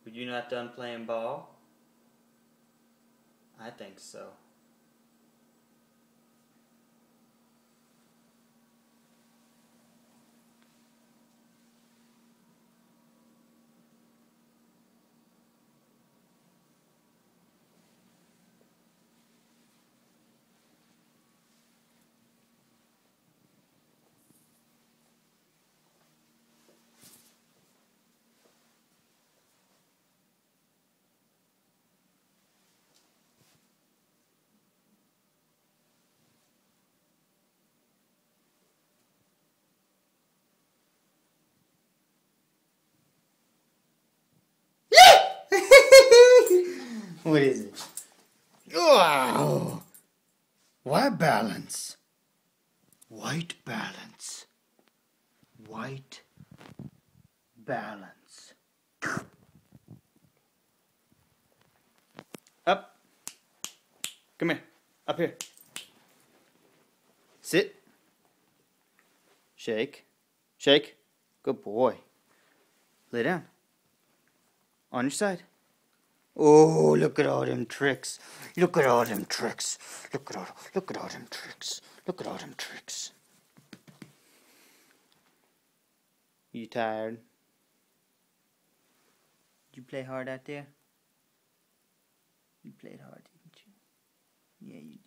Were you not done playing ball? I think so. What is it? Oh! White balance. White balance. White balance. Up. Come here. Up here. Sit. Shake. Shake. Good boy. Lay down. On your side. Oh, look at all them tricks. Look at all them tricks. Look at all them tricks. Look at all them tricks. You tired? Did you play hard out there? You played hard, didn't you? Yeah, you did.